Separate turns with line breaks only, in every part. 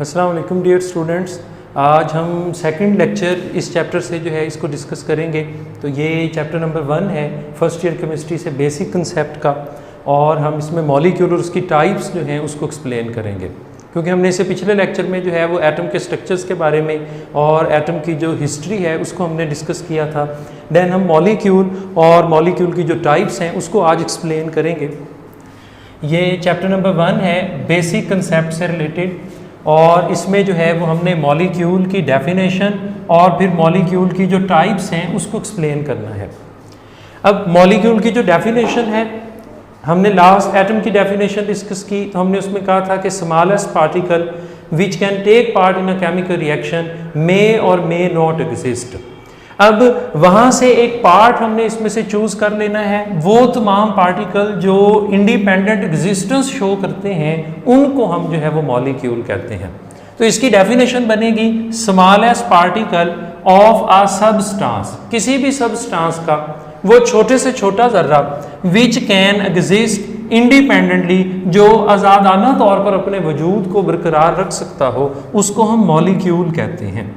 अस्सलाम वालेकुम dear students. आज हम सेकंड लेक्चर इस चैप्टर से जो है इसको डिस्कस करेंगे। तो ये चैप्टर नंबर 1 है फर्स्ट ईयर केमिस्ट्री से बेसिक कंसेप्ट का, और हम इसमें मॉलिक्यूल और उसकी टाइप्स जो हैं उसको एक्सप्लेन करेंगे, क्योंकि हमने इसे पिछले लेक्चर में जो है वो एटम के स्ट्रक्चर्स के बारे में और एटम की जो हिस्ट्री है उसको हमने डिस्कस किया था। देन हम मॉलिक्यूल और मॉलिक्यूल की जो टाइप्स हैं उसको आज एक्सप्लेन करेंगे। ये चैप्टर नंबर 1 है बेसिक कंसेप्ट से रिलेटेड, और इसमें जो है वो हमने मॉलिक्यूल की डेफिनेशन और फिर मॉलिक्यूल की जो टाइप्स हैं उसको एक्सप्लेन करना है। अब मॉलिक्यूल की जो डेफिनेशन है, हमने लास्ट एटम की डेफिनेशन डिस्कस की, तो हमने उसमें कहा था कि smallest particle which can take part in a chemical reaction may और मे नॉट एग्जिस्ट। अब वहाँ से एक पार्ट हमने इसमें से चूज कर लेना है। वो तमाम पार्टिकल जो इंडिपेंडेंट एग्जिस्टेंस शो करते हैं उनको हम जो है वो मॉलिक्यूल कहते हैं। तो इसकी डेफिनेशन बनेगी smallest particle of a substance, किसी भी सबस्टांस का वो छोटे से छोटा जर्रा विच कैन एग्जिस्ट इंडिपेंडेंटली, जो आज़ादाना तौर पर अपने वजूद को बरकरार रख सकता हो, उसको हम मॉलिक्यूल कहते हैं।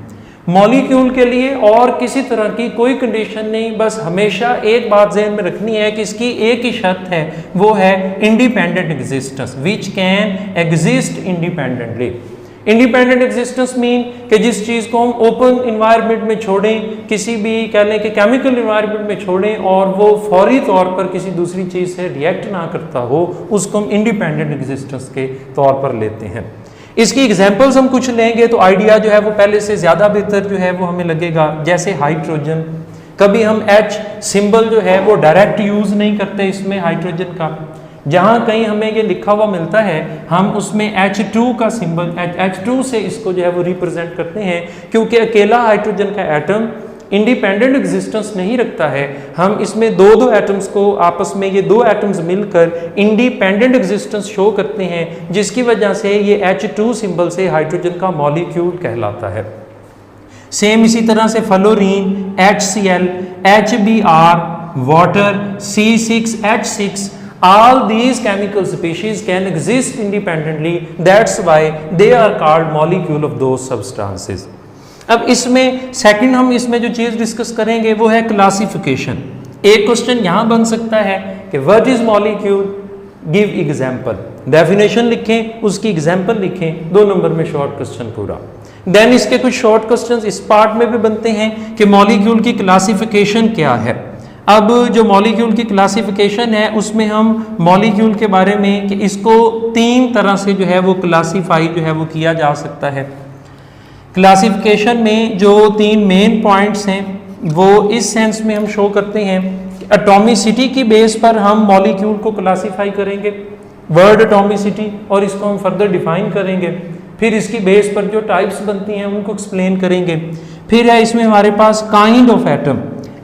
मॉलिक्यूल के लिए और किसी तरह की कोई कंडीशन नहीं, बस हमेशा एक बात ज़हन में रखनी है कि इसकी एक ही शर्त है, वो है independent existence, which can exist independently. Independent existence mean कि जिस चीज़ को हम ओपन इन्वायरमेंट में छोड़ें, किसी भी कह लें कि केमिकल इन्वायरमेंट में छोड़ें और वो फौरी तौर पर किसी दूसरी चीज़ से रिएक्ट ना करता हो, उसको हम इंडिपेंडेंट एग्जिस्टेंस के तौर पर लेते हैं। इसकी एग्जांपल्स हम कुछ लेंगे तो आइडिया जो है वो पहले से ज़्यादा बेहतर जो है वो हमें लगेगा। जैसे हाइड्रोजन, कभी हम H सिंबल जो है वो डायरेक्ट यूज़ नहीं करते इसमें हाइड्रोजन का, जहाँ कहीं हमें ये लिखा हुआ मिलता है हम उसमें H2 का सिंबल H2 से इसको जो है वो रिप्रेजेंट करते हैं, क्योंकि अकेला हाइड्रोजन का एटम इंडिपेंडेंट एग्जिस्टेंस नहीं रखता है। हम इसमें दो एटम्स को आपस में, ये दो एटम्स मिलकर इंडिपेंडेंट एग्जिस्टेंस शो करते हैं, जिसकी वजह से ये H2 सिंबल से हाइड्रोजन का मॉलिक्यूल कहलाता है। सेम इसी तरह से fluorine, HCl, HBr, water, C6H6, all these chemical species can exist independently, that's why they are called molecule of those substances। अब इसमें सेकंड हम इसमें जो चीज़ डिस्कस करेंगे वो है क्लासिफिकेशन। एक क्वेश्चन यहाँ बन सकता है कि what is molecule, give example. Definition लिखें, उसकी एग्जांपल लिखें, 2 नंबर में शॉर्ट क्वेश्चन पूरा। देन इसके कुछ शॉर्ट क्वेश्चंस इस पार्ट में भी बनते हैं कि मॉलिक्यूल की क्लासिफिकेशन क्या है। अब जो मॉलिक्यूल की क्लासिफिकेशन है उसमें हम मॉलिक्यूल के बारे में कि इसको 3 तरह से जो है वो क्लासीफाई जो है वो किया जा सकता है। क्लासिफिकेशन में जो 3 मेन पॉइंट्स हैं वो इस सेंस में हम शो करते हैं कि एटॉमिसिटी की बेस पर हम मॉलिक्यूल को क्लासीफाई करेंगे, वर्ड एटॉमिसिटी, और इसको हम फर्दर डिफाइन करेंगे। फिर इसकी बेस पर जो टाइप्स बनती हैं उनको एक्सप्लेन करेंगे। फिर है इसमें हमारे पास काइंड ऑफ एटम,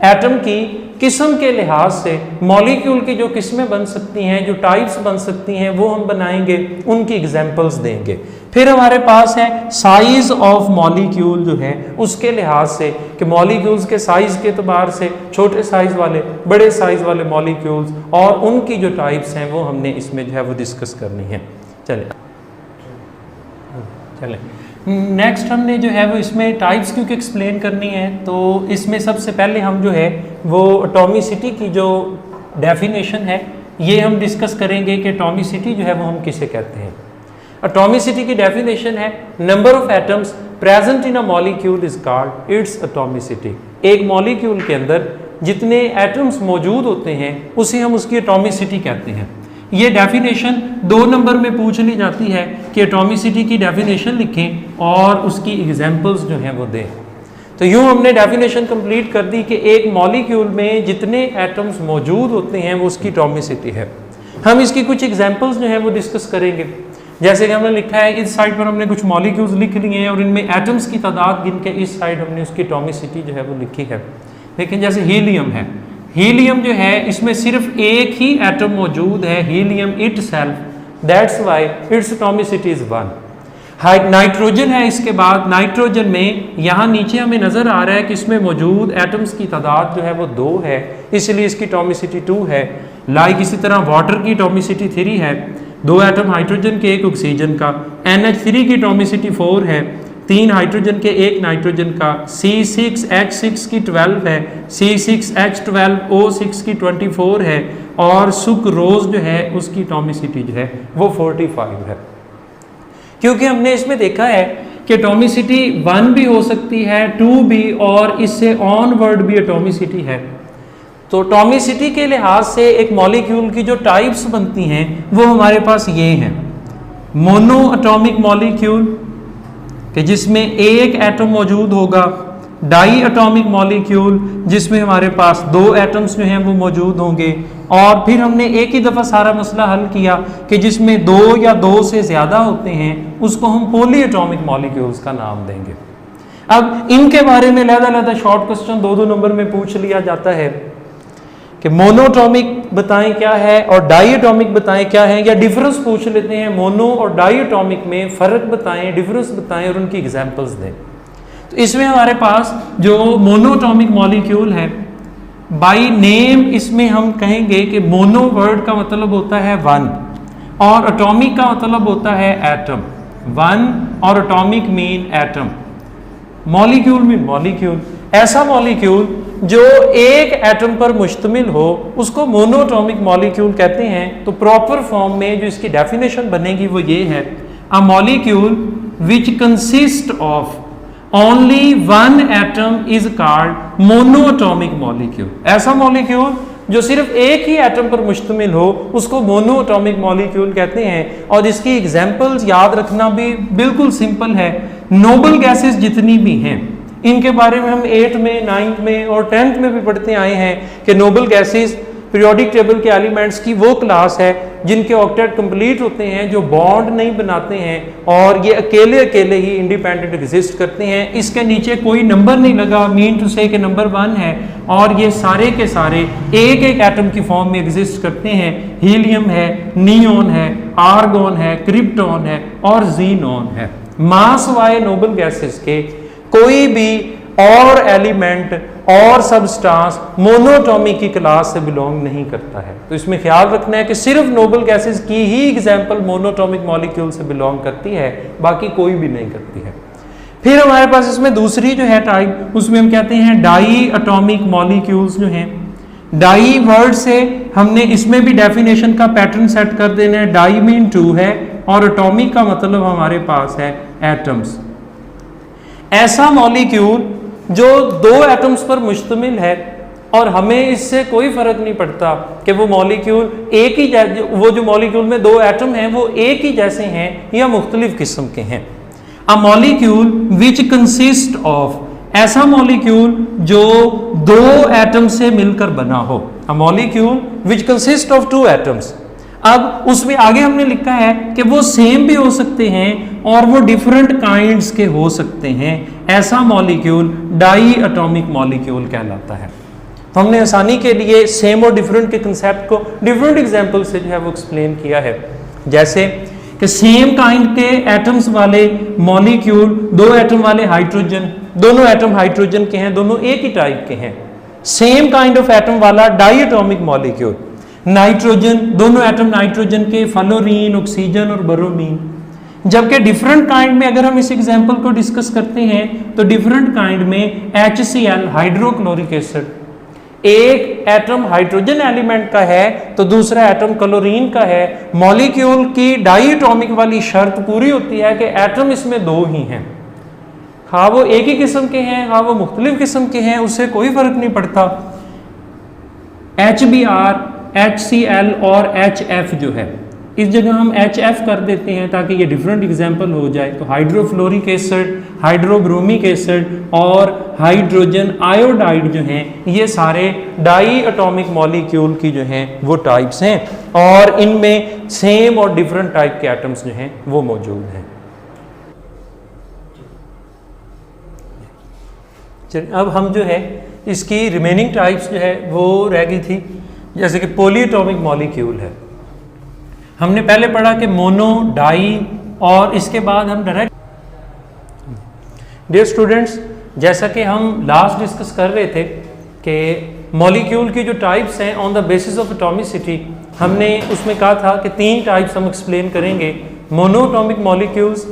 एटम की किस्म के लिहाज से मॉलिक्यूल की जो किस्में बन सकती हैं, जो टाइप्स बन सकती हैं, वो हम बनाएंगे, उनकी एग्जांपल्स देंगे। फिर हमारे पास है साइज ऑफ मॉलिक्यूल, जो है उसके लिहाज से कि मॉलिक्यूल्स के साइज के एतबार से छोटे साइज वाले, बड़े साइज वाले मॉलिक्यूल्स और उनकी जो टाइप्स हैं वो हमने इसमें जो है वो डिस्कस करनी है। चले नेक्स्ट हमने जो है वो इसमें टाइप्स क्योंकि एक्सप्लेन करनी है, तो इसमें सबसे पहले हम जो है वो एटॉमिसिटी की जो डेफिनेशन है ये हम डिस्कस करेंगे कि एटॉमिसिटी जो है वो हम किसे कहते हैं। एटॉमिसिटी की डेफिनेशन है number of atoms present in a molecule is called its atomicity. एक मॉलिक्यूल के अंदर जितने एटम्स मौजूद होते हैं उसे हम उसकी एटॉमिसिटी कहते हैं। ये डेफिनेशन 2 नंबर में पूछ ली जाती है कि एटॉमिसिटी की डेफिनेशन लिखें और उसकी एग्जांपल्स जो हैं वो दें। तो यूँ हमने डेफिनेशन कंप्लीट कर दी कि एक मॉलिक्यूल में जितने एटम्स मौजूद होते हैं वो उसकी एटॉमिसिटी है। हम इसकी कुछ एग्जांपल्स जो हैं वो डिस्कस करेंगे। जैसे कि हमने लिखा है, इस साइड पर हमने कुछ मॉलिक्यूल्स लिख लिए हैं और इनमें एटम्स की तादाद गिन के इस साइड हमने उसकी एटॉमिसिटी जो है वो लिखी है। लेकिन जैसे हीलियम है, हीलियम जो है इसमें सिर्फ एक ही एटम मौजूद है, helium itself, that's why it's atomicity is 1। Nitrogen है, इसके बाद नाइट्रोजन में यहाँ नीचे हमें नजर आ रहा है कि इसमें मौजूद एटम्स की तादाद जो है वो 2 है, इसलिए इसकी एटॉमिसिटी 2 है। लाइक इसी तरह वाटर की एटॉमिसिटी 3 है। 2 एटम हाइड्रोजन के, 1 ऑक्सीजन का। NH3 की एटॉमिसिटी 4 है, 3 हाइड्रोजन के, 1 नाइट्रोजन का। C6H6 की 12 है, C6H12O6 की 24 है, और सुक्रोज जो है उसकी एटॉमिसिटी जो है वो 45 है। क्योंकि हमने इसमें देखा है कि एटॉमिसिटी 1 भी हो सकती है, 2 भी, और इससे ऑनवर्ड भी एटॉमिसिटी है। तो एटॉमिसिटी के लिहाज से एक मॉलिक्यूल की जो टाइप्स बनती हैं वो हमारे पास ये हैं। मोनो एटॉमिक मॉलिक्यूल कि जिसमें एक एटम मौजूद होगा, डाई एटॉमिक मॉलिक्यूल जिसमें हमारे पास 2 एटम्स जो हैं वो मौजूद होंगे, और फिर हमने एक ही दफ़ा सारा मसला हल किया कि जिसमें 2 या 2 से ज़्यादा होते हैं उसको हम पॉली एटॉमिक मॉलिक्यूल्स का नाम देंगे। अब इनके बारे में अलग-अलग शॉर्ट क्वेश्चन 2-2 नंबर में पूछ लिया जाता है कि मोनोटॉमिक बताएं क्या है और डाई एटॉमिक बताएं क्या है, या डिफरेंस पूछ लेते हैं, मोनो और डाई एटॉमिक में फ़र्क बताएं, डिफरेंस बताएं और उनकी एग्जांपल्स दें। तो इसमें हमारे पास जो मोनोटॉमिक मॉलिक्यूल है, बाय नेम इसमें हम कहेंगे कि मोनो वर्ड का मतलब होता है 1 और एटॉमिक का मतलब होता है एटम। 1 और atomic mean atom, molecule mean molecule. ऐसा मॉलिक्यूल जो एक एटम पर मुश्तमिल हो उसको मोनोटॉमिक मॉलिक्यूल कहते हैं। तो प्रॉपर फॉर्म में जो इसकी डेफिनेशन बनेगी वो ये है, a molecule which consist of only 1 atom is called monoatomic molecule. ऐसा मॉलिक्यूल जो सिर्फ एक ही एटम पर मुश्तमिल हो उसको मोनोटॉमिक मॉलिक्यूल कहते हैं। और इसकी एग्जांपल्स याद रखना भी बिल्कुल सिंपल है। नोबल गैसेस जितनी भी हैं इनके बारे में हम 8th में, 9th में और 10th में भी पढ़ते आए हैं कि नोबल गैसेस पीरियोडिक टेबल के एलिमेंट्स की वो क्लास है जिनके ऑक्टेट कंप्लीट होते हैं, जो बॉन्ड नहीं बनाते हैं और ये अकेले अकेले ही इंडिपेंडेंट एग्जिस्ट करते हैं। इसके नीचे कोई नंबर नहीं लगा, मीन टू से कि नंबर 1 है, और ये सारे के सारे एक एक एटम की फॉर्म में एग्जिस्ट करते हैं। हीलियम है, नियोन है, आर्गोन है, क्रिप्टॉन है और जीनॉन है। मास वाले नोबल गैसेस के कोई भी और एलिमेंट और सबस्टांस मोनोटॉमिक की क्लास से बिलोंग नहीं करता है। तो इसमें ख्याल रखना है कि सिर्फ नोबल गैसेस की ही एग्जांपल मोनोटॉमिक मॉलिक्यूल से बिलोंग करती है, बाकी कोई भी नहीं करती है। फिर हमारे पास इसमें दूसरी जो है टाइप, उसमें हम कहते हैं डाई एटॉमिक मॉलिक्यूल्स जो हैं। डाई वर्ड से हमने इसमें भी डेफिनेशन का पैटर्न सेट कर देना है। डाई मीन 2 है और एटॉमिक का मतलब हमारे पास है एटम्स। ऐसा मॉलिक्यूल जो 2 एटम्स पर मुश्तमिल है और हमें इससे कोई फर्क नहीं पड़ता कि वो मॉलिक्यूल एक ही, वो जो मॉलिक्यूल में 2 एटम हैं वो एक ही जैसे हैं या मुख्तलिफ किस्म के हैं। A molecule which consist of, ऐसा मॉलिक्यूल जो 2 एटम से मिलकर बना हो। A molecule which consist of 2 atoms. अब उसमें आगे हमने लिखा है कि वो सेम भी हो सकते हैं और वो डिफरेंट काइंड्स के हो सकते हैं। ऐसा मॉलिक्यूल डाई एटॉमिक मॉलिक्यूल कहलाता है। तो हमने आसानी के लिए सेम और डिफरेंट के कंसेप्ट को डिफरेंट एग्जांपल से जो है वो एक्सप्लेन किया है। जैसे कि सेम काइंड के एटम्स वाले मॉलिक्यूल, 2 एटम वाले हाइड्रोजन, दोनों एटम हाइड्रोजन के हैं, दोनों एक ही टाइप के हैं। सेम काइंड ऑफ एटम वाला डाई एटॉमिक मॉलिक्यूल। नाइट्रोजन, दोनों एटम नाइट्रोजन के, फ्लोरीन, ऑक्सीजन और ब्रोमीन। जबकि डिफरेंट काइंड में अगर हम इस एग्जांपल को डिस्कस करते हैं तो डिफरेंट काइंड में HCl हाइड्रोक्लोरिक एसिड, एक एटम हाइड्रोजन एलिमेंट का है तो दूसरा एटम क्लोरीन का है। मॉलिक्यूल की डाई एटॉमिक वाली शर्त पूरी होती है कि एटम इसमें 2 ही हैं, हाँ वो एक ही किस्म के हैं, हाँ वो मुख्तलिफ किस्म के हैं, उससे कोई फर्क नहीं पड़ता। HBr, HCl और HF जो है, इस जगह हम HF कर देते हैं ताकि ये डिफरेंट एग्जांपल हो जाए। तो हाइड्रोफ्लोरिक एसिड, हाइड्रोब्रोमिक एसिड और हाइड्रोजन आयोडाइड जो हैं ये सारे डाई एटॉमिक मॉलिक्यूल की जो हैं वो टाइप्स हैं और इनमें सेम और डिफरेंट टाइप के एटम्स जो हैं वो मौजूद हैं। चलिए अब हम जो है इसकी रिमेनिंग टाइप्स जो है वो रह गई थी। जैसे कि पॉली एटॉमिक मॉलिक्यूल है, हमने पहले पढ़ा कि मोनो, डाई और इसके बाद हम डायरेक्ट। डियर स्टूडेंट्स, जैसा कि हम लास्ट डिस्कस कर रहे थे कि मॉलिक्यूल की जो टाइप्स हैं on the basis of atomicity, हमने उसमें कहा था कि 3 टाइप्स हम एक्सप्लेन करेंगे, मोनोएटॉमिक मॉलिक्यूल्स,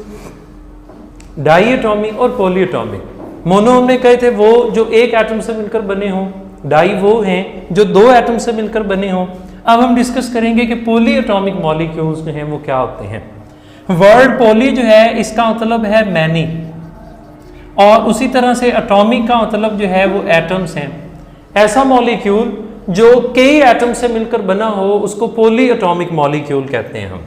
डाईएटॉमिक और पॉलीएटॉमिक। मोनो हमने कहे थे वो जो एक एटम से मिलकर बने हों, डाई वो हैं जो 2 एटम से मिलकर बने हों। अब हम डिस्कस करेंगे कि पॉलीएटॉमिक मॉलिक्यूल्स जो हैं वो क्या होते हैं। वर्ड पॉली जो है इसका मतलब है मैनी, और उसी तरह से एटॉमिक का मतलब जो है वो एटम्स हैं। ऐसा मॉलिक्यूल जो कई एटम से मिलकर बना हो उसको पॉलीएटॉमिक मॉलिक्यूल कहते हैं हम।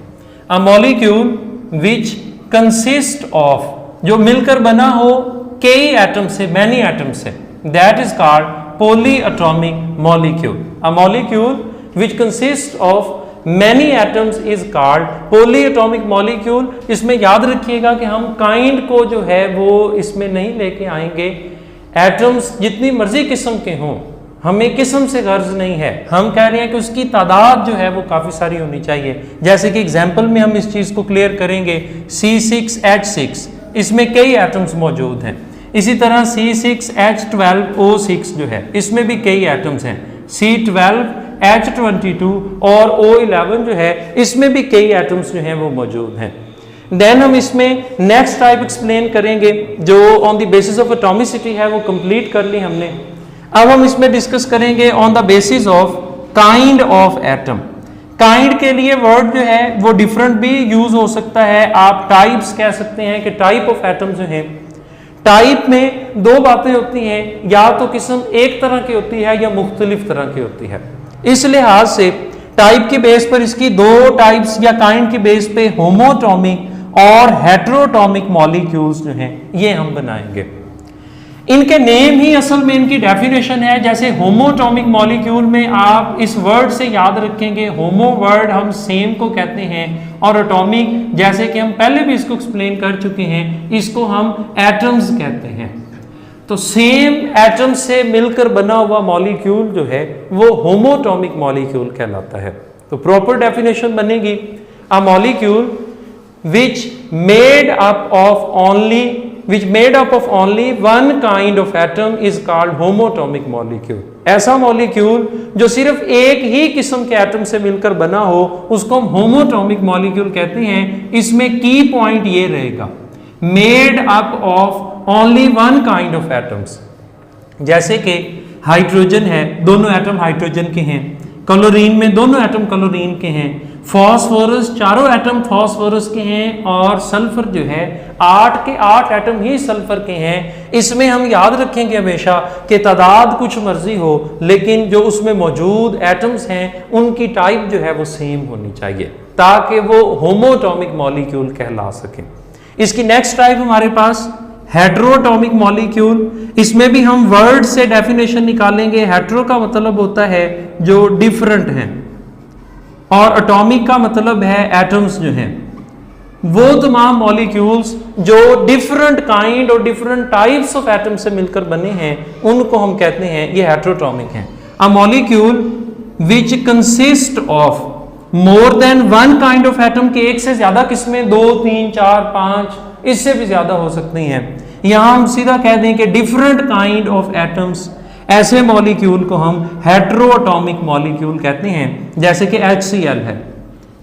A molecule which consist of, जो मिलकर बना हो कई एटम से, मैनी एटम से, that is called polyatomic molecule. A molecule which consist of many atoms is called polyatomic molecule. इसमें याद रखिएगा कि हम काइंड को जो है वो इसमें नहीं लेके आएंगे। एटम्स जितनी मर्जी किस्म के हों, हमें किस्म से गर्ज नहीं है, हम कह रहे हैं कि उसकी तादाद जो है वो काफ़ी सारी होनी चाहिए। जैसे कि एग्जाम्पल में हम इस चीज़ को क्लियर करेंगे, C6H6 इसमें कई एटम्स मौजूद हैं। इसी तरह C6H12O6 जो है इसमें भी कई एटम्स हैं। C12H22 और O11 जो है इसमें भी कई एटम्स जो हैं वो मौजूद हैं। देन हम इसमें नेक्स्ट टाइप एक्सप्लेन करेंगे जो on the basis of atomicity है, वो कंप्लीट कर ली हमने। अब हम इसमें डिस्कस करेंगे on the basis of kind of atom. Kind के लिए वर्ड जो है वो डिफरेंट भी यूज हो सकता है। आप टाइप्स कह सकते हैं कि टाइप ऑफ एटम जो है, टाइप में 2 बातें होती हैं, या तो किस्म एक तरह की होती है या मुख्तलिफ तरह की होती है। इस लिहाज से टाइप की बेस पर इसकी 2 टाइप्स या काइंड की बेस पे होमोटॉमिक और हेटेरोटॉमिक मॉलिक्यूल्स जो हैं ये हम बनाएंगे। इनके नेम ही असल में इनकी डेफिनेशन है। जैसे होमोटॉमिक मॉलिक्यूल में आप इस वर्ड से याद रखेंगे, होमो वर्ड हम सेम को कहते हैं, और एटॉमिक जैसे कि हम पहले भी इसको एक्सप्लेन कर चुके हैं, इसको हम एटम्स कहते हैं। तो सेम एटम से मिलकर बना हुआ मॉलिक्यूल जो है वो होमोटॉमिक मॉलिक्यूल कहलाता है। तो प्रॉपर डेफिनेशन बनेगी, a molecule which made up of only one kind of atom is called homatomic molecule। ऐसा मॉलिक्यूल जो सिर्फ एक ही किस्म के एटम से मिलकर बना हो उसको हम होमोटॉमिक मॉलिक्यूल कहते हैं। इसमें की पॉइंट ये रहेगा, made up of only one kind of atoms. जैसे कि हाइड्रोजन है, दोनों एटम हाइड्रोजन के हैं। क्लोरीन में दोनों एटम क्लोरीन के हैं। फॉस्फोरस, चारों एटम फॉस्फोरस के हैं। और सल्फर जो है 8 के 8 एटम ही सल्फर के हैं। इसमें हम याद रखेंगे हमेशा कि तादाद कुछ मर्जी हो, लेकिन जो उसमें मौजूद एटम्स हैं उनकी टाइप जो है वो सेम होनी चाहिए ताकि वो होमोटॉमिक मॉलिक्यूल कहला सकें। इसकी नेक्स्ट टाइप हमारे पास हेटेरोटॉमिक मॉलिक्यूल। इसमें भी हम वर्ड से डेफिनेशन निकालेंगे। हेटेरो का मतलब होता है जो डिफरेंट हैं, और एटॉमिक का मतलब है एटम्स जो हैं। वो तमाम मॉलिक्यूल्स जो डिफरेंट काइंड और डिफरेंट टाइप्स ऑफ एटम से मिलकर बने हैं उनको हम कहते हैं ये हेटेरोटॉमिक हैं। A molecule which consist of more than one kind of atom के एक से ज्यादा किस्में, 2, 3, 4, 5 इससे भी ज्यादा हो सकती हैं। यहां हम सीधा कह दें कि डिफरेंट काइंड ऑफ एटम्स, ऐसे मॉलिक्यूल को हम हेटेरोटॉमिक मॉलिक्यूल कहते हैं। जैसे कि HCl है,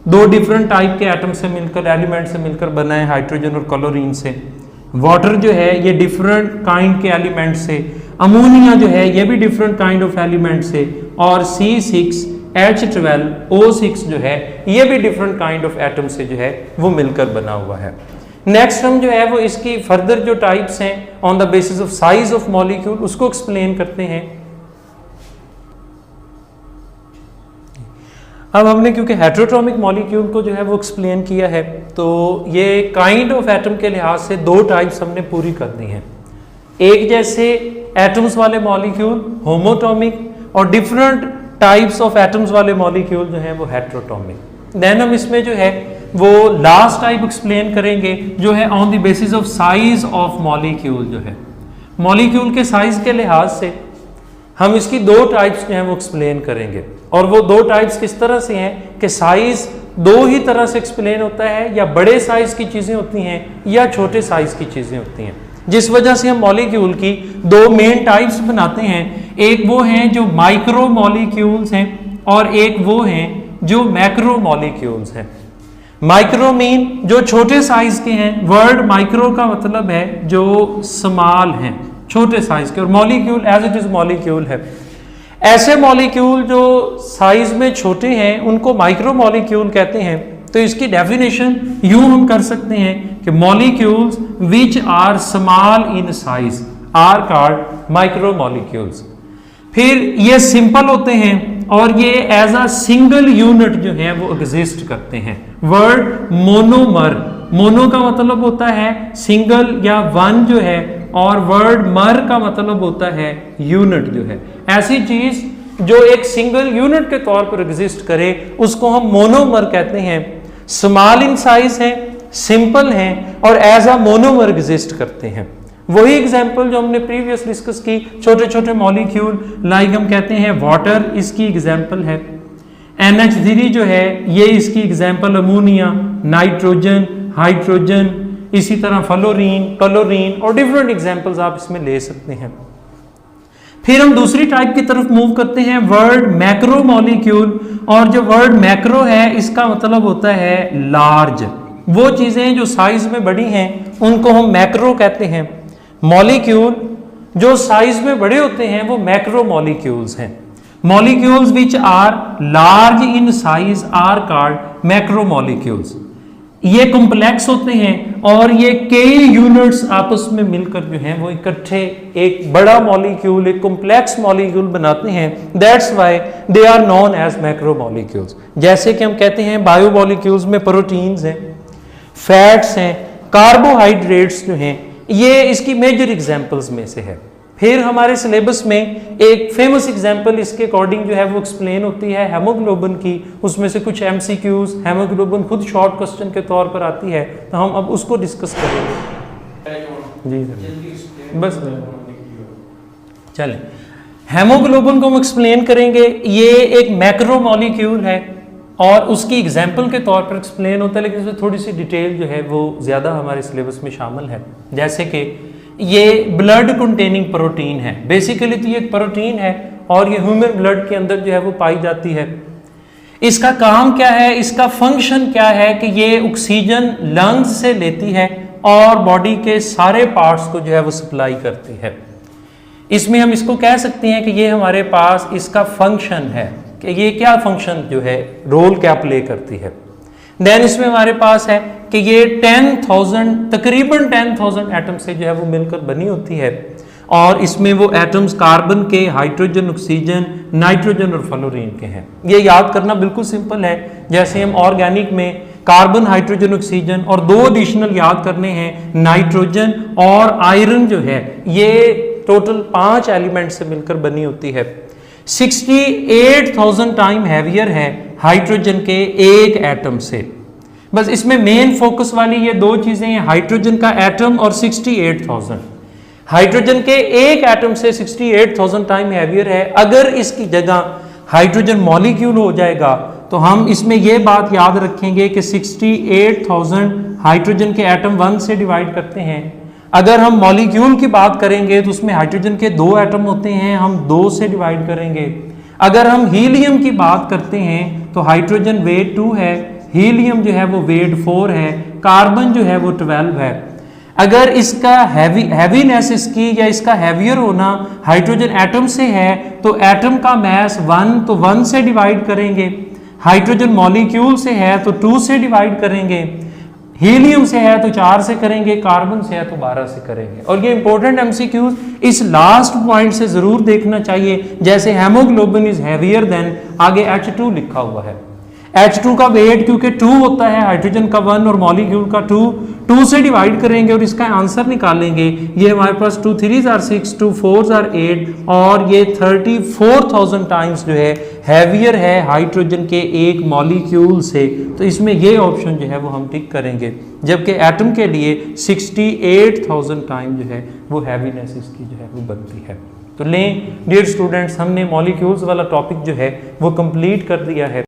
2 डिफरेंट टाइप के एटम से मिलकर, एलिमेंट से मिलकर बना है, हाइड्रोजन और क्लोरीन से। वाटर जो है ये डिफरेंट काइंड के एलिमेंट से। अमोनिया जो है ये भी डिफरेंट काइंड ऑफ एलिमेंट से। और C6H12O6 जो है ये भी डिफरेंट काइंड ऑफ एटम से जो है वो मिलकर बना हुआ है। नेक्स्ट हम जो है वो इसकी फर्दर जो टाइप्स हैं on the basis of size of molecule उसको एक्सप्लेन करते हैं। अब हमने क्योंकि हेटेरोटॉमिक मॉलिक्यूल को जो है वो एक्सप्लेन किया है, तो ये काइंड ऑफ एटम के लिहाज से 2 टाइप्स हमने पूरी कर दी हैं। एक जैसे एटम्स वाले मॉलिक्यूल होमोटॉमिक, और डिफरेंट टाइप्स ऑफ एटम्स वाले मॉलिक्यूल जो हैं वो हेटेरोटॉमिक। देन हम इसमें जो है वो लास्ट टाइप एक्सप्लेन करेंगे जो है on the basis of size of molecule. जो है मॉलिक्यूल के साइज के लिहाज से हम इसकी 2 टाइप्स जो हैं वो एक्सप्लेन करेंगे। और वो 2 टाइप्स किस तरह से हैं कि साइज 2 ही तरह से एक्सप्लेन होता है, या बड़े साइज की चीज़ें होती हैं या छोटे साइज की चीज़ें होती हैं, जिस वजह से हम मॉलिक्यूल की 2 मेन टाइप्स बनाते हैं। एक वो हैं जो माइक्रो मॉलिक्यूल्स हैं और एक वो हैं जो मैक्रो मॉलिक्यूल्स हैं। माइक्रो मीन जो छोटे साइज के हैं, वर्ड माइक्रो का मतलब है जो स्मॉल हैं, छोटे साइज के, और molecule as it is molecule है। ऐसे मॉलिक्यूल जो साइज में छोटे हैं उनको माइक्रो मॉलिक्यूल कहते हैं। तो इसकी डेफिनेशन यूं हम कर सकते हैं कि molecules which are small in size are called micro molecules. फिर ये सिंपल होते हैं और ये एज अ सिंगल यूनिट जो है वो एग्जिस्ट करते हैं। वर्ड मोनोमर, मोनो का मतलब होता है सिंगल या वन जो है, और वर्ड मर का मतलब होता है यूनिट जो है। ऐसी चीज जो एक सिंगल यूनिट के तौर पर एग्जिस्ट करे उसको हम मोनोमर कहते हैं। स्मॉल इन साइज है, सिंपल हैं और एज अ मोनोमर एग्जिस्ट करते हैं। वही एग्जाम्पल जो हमने प्रीवियस डिस्कस की, छोटे छोटे मॉलिक्यूल लाइक हम कहते हैं वाटर, इसकी एग्जाम्पल है। NH3 जो है ये इसकी एग्जाम्पल, अमोनिया, नाइट्रोजन, हाइड्रोजन, इसी तरह फ्लोरीन, क्लोरीन और डिफरेंट एग्जाम्पल्स आप इसमें ले सकते हैं। फिर हम दूसरी टाइप की तरफ मूव करते हैं, वर्ड मैक्रो मॉलिक्यूल। और जो वर्ड मैक्रो है इसका मतलब होता है लार्ज। वो चीजें जो साइज में बड़ी हैं उनको हम मैक्रो कहते हैं। मॉलिक्यूल जो साइज में बड़े होते हैं वो मैक्रो मॉलिक्यूल्स हैं। Molecules which are large in size are called macro molecules. ये कॉम्प्लेक्स होते हैं और ये कई यूनिट्स आपस में मिलकर जो हैं वो इकट्ठे एक बड़ा मॉलिक्यूल, एक कॉम्प्लेक्स मॉलिक्यूल बनाते हैं। That's why they are known as macro molecules. जैसे कि हम कहते हैं बायो मॉलिक्यूल्स में प्रोटीन्स हैं, फैट्स हैं, कार्बोहाइड्रेट्स जो हैं, ये इसकी मेजर एग्जाम्पल्स में से है। फिर हमारे सिलेबस में एक फेमस एग्जाम्पल इसके अकॉर्डिंग जो है वो एक्सप्लेन होती है हेमोग्लोबिन की। उसमें से कुछ MCQs, हेमोग्लोबिन खुद शॉर्ट क्वेश्चन के तौर पर आती है, तो हम अब उसको डिस्कस करेंगे। जी सर, बस चलें, हेमोग्लोबिन को हम एक्सप्लेन करेंगे। ये एक मैक्रो मॉलिक्यूल है और उसकी एग्जाम्पल के तौर पर एक्सप्लेन होता है, लेकिन इसमें थोड़ी सी डिटेल जो है वो ज़्यादा हमारे सिलेबस में शामिल है। जैसे कि ये ब्लड कंटेनिंग प्रोटीन है, बेसिकली तो ये एक प्रोटीन है और ये ह्यूमन ब्लड के अंदर जो है वो पाई जाती है। इसका काम क्या है, इसका फंक्शन क्या है कि ये ऑक्सीजन लंग्स से लेती है और बॉडी के सारे पार्ट्स को जो है वो सप्लाई करती है। इसमें हम इसको कह सकते हैं कि ये हमारे पास इसका फंक्शन है कि ये क्या फंक्शन जो है, रोल क्या प्ले करती है। देन इसमें हमारे पास है कि ये 10,000 तकरीबन 10,000 एटम से जो है वो मिलकर बनी होती है और इसमें वो एटम्स कार्बन के, हाइड्रोजन, ऑक्सीजन, नाइट्रोजन और फ्लोरीन के हैं। ये याद करना बिल्कुल सिंपल है। जैसे हम ऑर्गेनिक में कार्बन, हाइड्रोजन, ऑक्सीजन और 2 एडिशनल याद करने हैं, नाइट्रोजन और आयरन जो है, ये टोटल 5 एलिमेंट से मिलकर बनी होती है। 68,000 टाइम हैवियर है हाइड्रोजन के एक एटम से। बस इसमें मेन फोकस वाली ये 2 चीजें हैं, हाइड्रोजन का एटम और 68,000। हाइड्रोजन के एक एटम से 68,000 टाइम हैवियर है। अगर इसकी जगह हाइड्रोजन मॉलिक्यूल हो जाएगा तो हम इसमें ये बात याद रखेंगे कि 68,000 हाइड्रोजन के एटम 1 से डिवाइड करते हैं। अगर हम मॉलिक्यूल की बात करेंगे तो उसमें हाइड्रोजन के 2 एटम होते हैं, हम 2 से डिवाइड करेंगे। अगर हम हीलियम की बात करते हैं तो हाइड्रोजन वेट 2 है, हीलियम जो है वो वेट 4 है, कार्बन जो है वो 12 है। अगर इसका हैवीनेस इसकी या इसका हैवियर होना हाइड्रोजन एटम से है तो एटम का मैस 1, तो 1 से डिवाइड करेंगे। हाइड्रोजन मॉलिक्यूल से है तो 2 से डिवाइड करेंगे, हीलियम से है तो 4 से करेंगे, कार्बन से है तो 12 से करेंगे। और ये इंपॉर्टेंट MCQs इस लास्ट पॉइंट से जरूर देखना चाहिए। जैसे हेमोग्लोबिन इज हैवियर देन, आगे H2 लिखा हुआ है। H2 का वेट क्योंकि 2 होता है, हाइड्रोजन का 1 और मॉलिक्यूल का 2 से डिवाइड करेंगे और इसका आंसर निकालेंगे। ये हमारे पास 2 3s are 6, 2 4s are 8 और ये 34,000 टाइम्स जो है हैवियर है हाइड्रोजन के एक मॉलिक्यूल से। तो इसमें ये ऑप्शन जो है वो हम टिक करेंगे, जबकि एटम के लिए 68,000 टाइम जो है वो हैवीनेस इसकी जो है वो बनती है। तो लें डियर स्टूडेंट्स, हमने मॉलिक्यूल्स वाला टॉपिक जो है वो कंप्लीट कर दिया है।